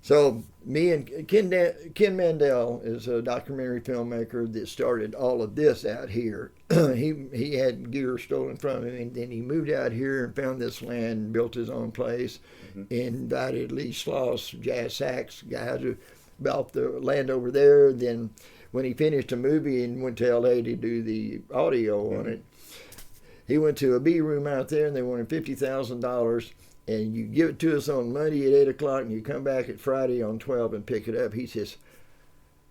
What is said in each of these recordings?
So me and Ken Mandel is a documentary filmmaker that started all of this out here. he had gear stolen from him, and then he moved out here and found this land and built his own place. And invited Lee Sloss, jazz sax guy, to bought the land over there. Then when he finished a movie and went to L.A. to do the audio on it, he went to a B room out there and they wanted $50,000. And you give it to us on Monday at 8 o'clock and you come back at Friday on 12 and pick it up. He says,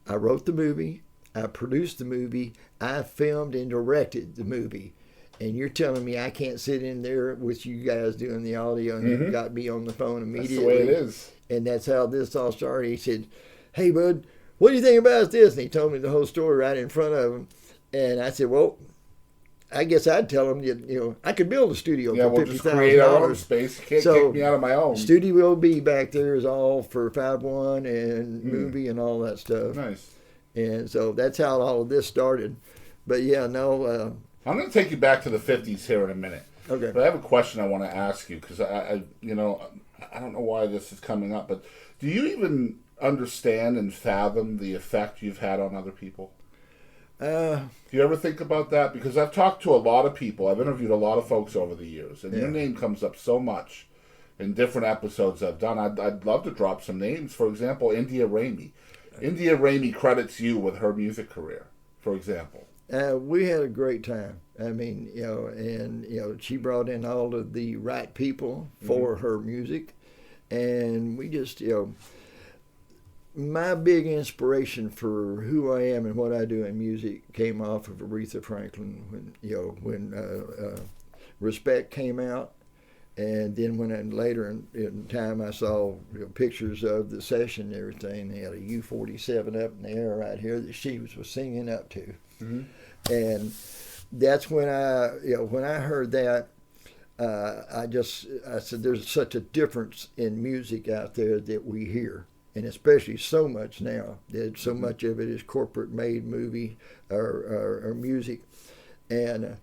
I wrote the movie, I produced the movie, I filmed and directed the movie. And you're telling me I can't sit in there with you guys doing the audio, and you got me on the phone immediately. That's the way it is. And that's how this all started. He said, hey, bud, what do you think about this? And he told me the whole story right in front of him. And I said, well, I guess I'd tell him, I could build a studio for $50,000. Just create our own space. You can't kick me out of my own. Studio B back there is all for 5-1 and movie and all that stuff. Nice. And so that's how all of this started. But yeah, no. I'm going to take you back to the 50s here in a minute. Okay. But I have a question I want to ask you because I don't know why this is coming up, but do you even understand and fathom the effect you've had on other people? Do you ever think about that? Because I've talked to a lot of people. I've interviewed a lot of folks over the years, and your name comes up so much in different episodes I've done. I'd love to drop some names. For example, India Ramey. India Ramey credits you with her music career, for example. We had a great time. I mean, she brought in all of the right people for her music, and we just, my big inspiration for who I am and what I do in music came off of Aretha Franklin when Respect came out, and then when later in time I saw pictures of the session and everything. They had a U-47 up in the air right here that she was singing up to, and that's when I heard that. I said, there's such a difference in music out there that we hear. And especially so much now that so much of it is corporate made movie or music, and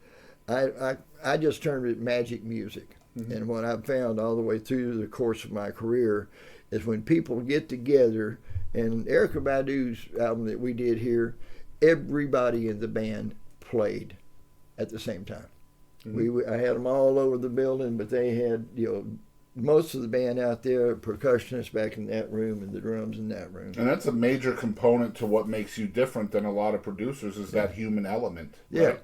I just termed it magic music. And what I've found all the way through the course of my career is when people get together. And Erykah Badu's album that we did here, everybody in the band played at the same time. I had them all over the building, but they had most of the band out there, percussionists back in that room and the drums in that room. And that's a major component to what makes you different than a lot of producers is that human element. Right?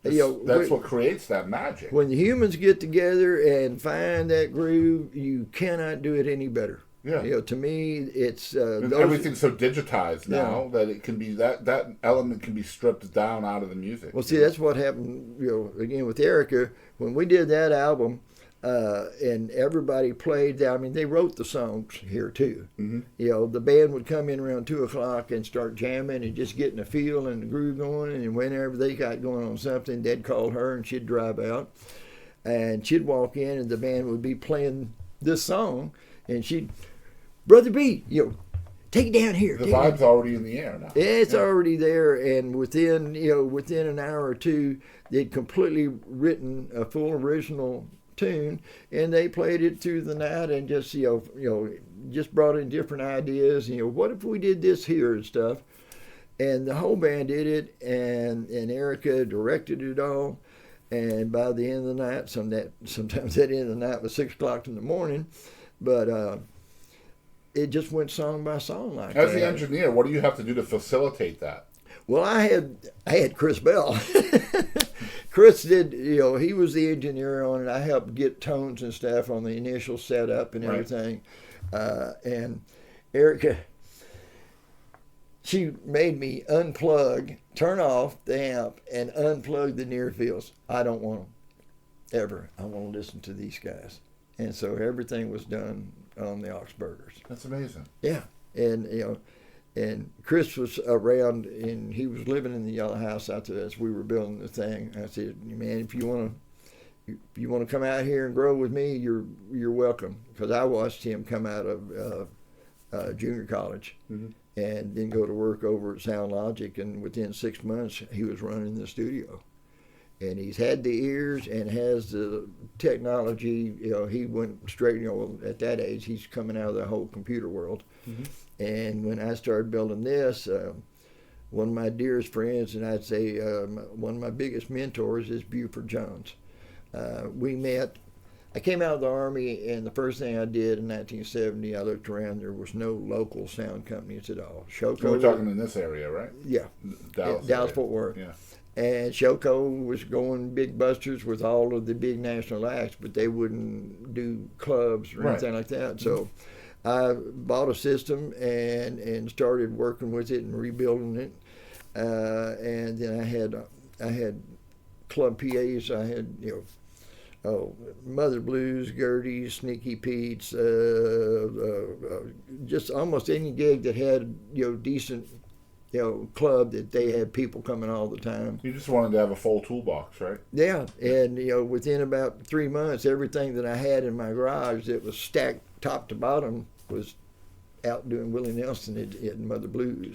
Yeah. That's what creates that magic. When the humans get together and find that groove, you cannot do it any better. Yeah. To me, it's... everything's so digitized now that it can be that element can be stripped down out of the music. Well, see, that's what happened, again, with Erykah. When we did that album... and everybody played. I mean, they wrote the songs here too. The band would come in around 2 o'clock and start jamming and just getting the feel and the groove going. And whenever they got going on something, they'd call her and she'd drive out, and she'd walk in and the band would be playing this song, and she'd, Brother B, take it down here. The vibe's already in the air now. It's already there, and within an hour or two, they'd completely written a full original tune, and they played it through the night and just just brought in different ideas. What if we did this here and stuff, and the whole band did it, and Erykah directed it all. And by the end of the night, sometimes that end of the night was 6 o'clock in the morning, but it just went song by song like that. As the engineer, what do you have to do to facilitate that? Well, I had Chris Bell. Chris did, he was the engineer on it. I helped get tones and stuff on the initial setup and everything. And Erykah, she made me turn off the amp and unplug the near fields. I don't want them, ever. I want to listen to these guys. And so everything was done on the Augsburgers. That's amazing. Yeah. And, and Chris was around, and he was living in the yellow house out there as we were building the thing. I said, man, if you want to come out here and grow with me, you're welcome. Because I watched him come out of junior college and then go to work over at Sound Logic, and within 6 months he was running the studio. and he's had the ears and has the technology. He went straight. At that age, he's coming out of the whole computer world. Mm-hmm. And when I started building this, one of my dearest friends, and I'd say one of my biggest mentors, is Buford Jones. We met. I came out of the Army, and the first thing I did in 1970, I looked around. There was no local sound companies at all. Shoko. We're talking in this area, right? Yeah, Dallas Fort Worth. Yeah. And Shoko was going big busters with all of the big national acts, but they wouldn't do clubs or anything like that. So I bought a system and started working with it and rebuilding it. And then I had club PAs. I had Mother Blues, Gertie's, Sneaky Pete's, just almost any gig that had decent club that they had people coming all the time. You just wanted to have a full toolbox, right? Yeah, and within about 3 months, everything that I had in my garage that was stacked top to bottom was out doing Willie Nelson at Mother Blues.